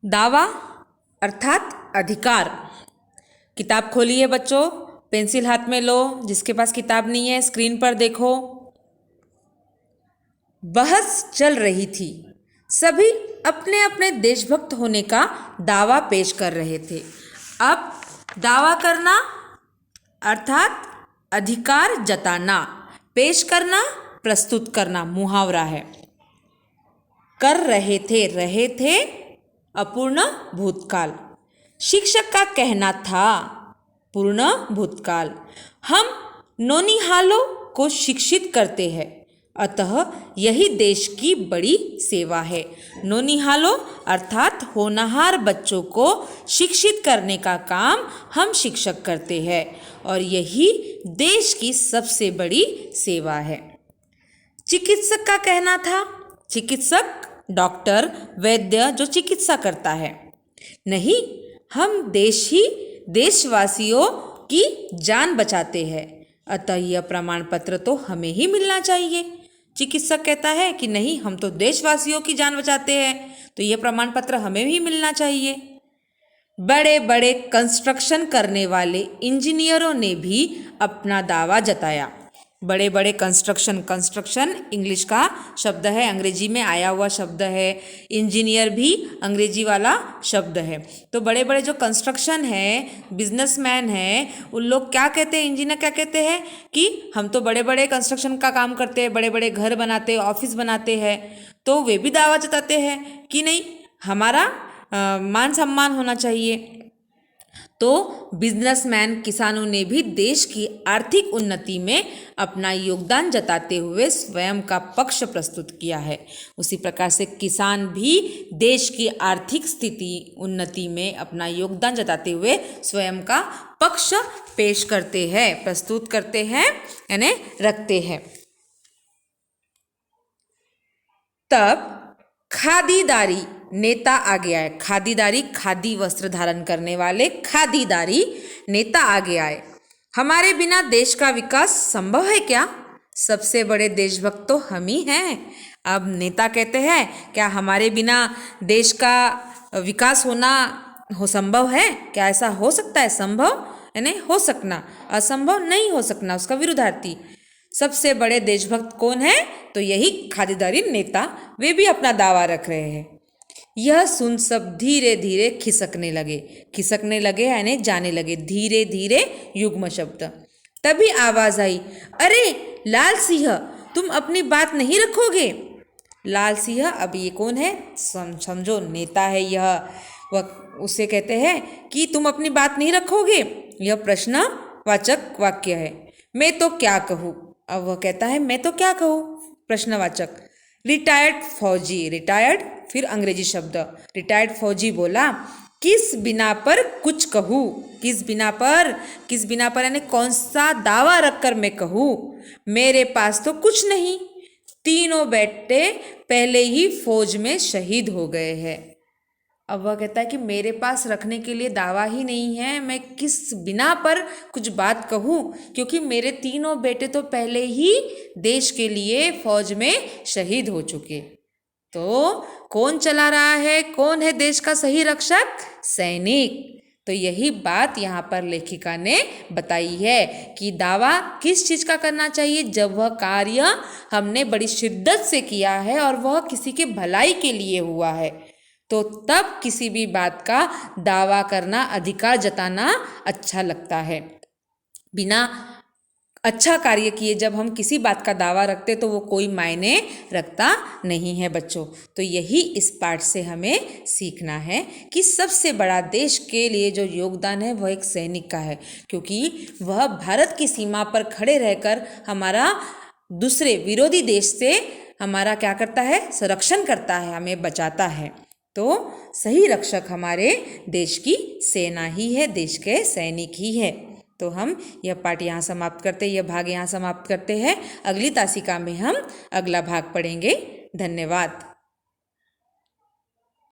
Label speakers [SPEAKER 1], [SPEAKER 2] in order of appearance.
[SPEAKER 1] दावा अर्थात अधिकार। किताब खोलिए बच्चों, पेंसिल हाथ में लो। जिसके पास किताब नहीं है स्क्रीन पर देखो। बहस चल रही थी। सभी अपने अपने देशभक्त होने का दावा पेश कर रहे थे। अब दावा करना अर्थात अधिकार जताना, पेश करना, प्रस्तुत करना मुहावरा है। कर रहे थे अपूर्ण भूतकाल। शिक्षक का कहना था पूर्ण भूतकाल। हम नौनिहालों को शिक्षित करते हैं, अतः यही देश की बड़ी सेवा है। नौनिहालों अर्थात होनहार बच्चों को शिक्षित करने का काम हम शिक्षक करते हैं और यही देश की सबसे बड़ी सेवा है। चिकित्सक का कहना था, चिकित्सक डॉक्टर वैद्य जो चिकित्सा करता है, नहीं, हम देशवासियों की जान बचाते हैं, अतः यह प्रमाण पत्र तो हमें ही मिलना चाहिए। चिकित्सक कहता है कि नहीं, हम तो देशवासियों की जान बचाते हैं, तो यह प्रमाण पत्र हमें भी मिलना चाहिए। बड़े बड़े कंस्ट्रक्शन करने वाले इंजीनियरों ने भी अपना दावा जताया। बड़े बड़े कंस्ट्रक्शन इंग्लिश का शब्द है, अंग्रेजी में आया हुआ शब्द है। इंजीनियर भी अंग्रेजी वाला शब्द है। तो बड़े बड़े जो कंस्ट्रक्शन है, बिजनेसमैन है, उन लोग क्या कहते हैं, इंजीनियर क्या कहते हैं कि हम तो बड़े बड़े कंस्ट्रक्शन का काम करते हैं, बड़े बड़े घर बनाते हैं, ऑफिस बनाते हैं। तो वे भी दावा जताते हैं कि नहीं, हमारा मान सम्मान होना चाहिए। तो बिजनेसमैन किसानों ने भी देश की आर्थिक उन्नति में अपना योगदान जताते हुए स्वयं का पक्ष प्रस्तुत किया है। उसी प्रकार से किसान भी देश की आर्थिक स्थिति उन्नति में अपना योगदान जताते हुए स्वयं का पक्ष पेश करते हैं, प्रस्तुत करते हैं, यानी रखते हैं। तब खादीदारी नेता आगे आए। खादीदारी खादी वस्त्र धारण करने वाले खादीदारी नेता आगे आए। हमारे बिना देश का विकास संभव है क्या? सबसे बड़े देशभक्त तो हम ही हैं। अब नेता कहते हैं क्या हमारे बिना देश का विकास होना संभव है? क्या ऐसा हो सकता है? संभव यानी हो सकना, असंभव नहीं हो सकना, उसका विरुद्धार्थी। सबसे बड़े देशभक्त कौन है? तो यही खादीदारी नेता, वे भी अपना दावा रख रहे हैं। यह सुन सब धीरे धीरे खिसकने लगे यानी जाने लगे। धीरे धीरे युग्म शब्द। तभी आवाज आई, अरे लाल सिंह, तुम अपनी बात नहीं रखोगे? लाल सिंह, अब ये कौन है? समझो नेता है यह। वह उससे कहते हैं कि तुम अपनी बात नहीं रखोगे। यह प्रश्नवाचक वाक्य है। मैं तो क्या कहूँ? अब वह कहता है मैं तो क्या कहूँ, प्रश्नवाचक। रिटायर्ड फौजी, रिटायर्ड फिर अंग्रेजी शब्द, रिटायर्ड फौजी बोला, किस बिना पर कुछ कहूँ? किस बिना पर यानी कौन सा दावा रखकर मैं कहूँ? मेरे पास तो कुछ नहीं, तीनों बेटे पहले ही फौज में शहीद हो गए हैं। अब वह कहता है कि मेरे पास रखने के लिए दावा ही नहीं है, मैं किस बिना पर कुछ बात कहूँ, क्योंकि मेरे तीनों बेटे तो पहले ही देश के लिए फौज में शहीद हो चुके। तो कौन चला रहा है? कौन है देश का सही रक्षक? सैनिक। तो यही बात यहाँ पर लेखिका ने बताई है कि दावा किस चीज़ का करना चाहिए? जब वह कार्य हमने बड़ी शिद्दत से किया है और वह किसी के भलाई के लिए हुआ है, तो तब किसी भी बात का दावा करना, अधिकार जताना अच्छा लगता है। बिना अच्छा कार्य किए जब हम किसी बात का दावा रखते तो वो कोई मायने रखता नहीं है बच्चों। तो यही इस पाठ से हमें सीखना है कि सबसे बड़ा देश के लिए जो योगदान है वह एक सैनिक का है, क्योंकि वह भारत की सीमा पर खड़े रहकर हमारा दूसरे विरोधी देश से हमारा क्या करता है? संरक्षण करता है, हमें बचाता है। तो सही रक्षक हमारे देश की सेना ही है, देश के सैनिक ही है। तो हम यह पाठ यहाँ समाप्त करते हैं, यह भाग यहाँ समाप्त करते हैं। अगली तासिका में हम अगला भाग पढ़ेंगे। धन्यवाद।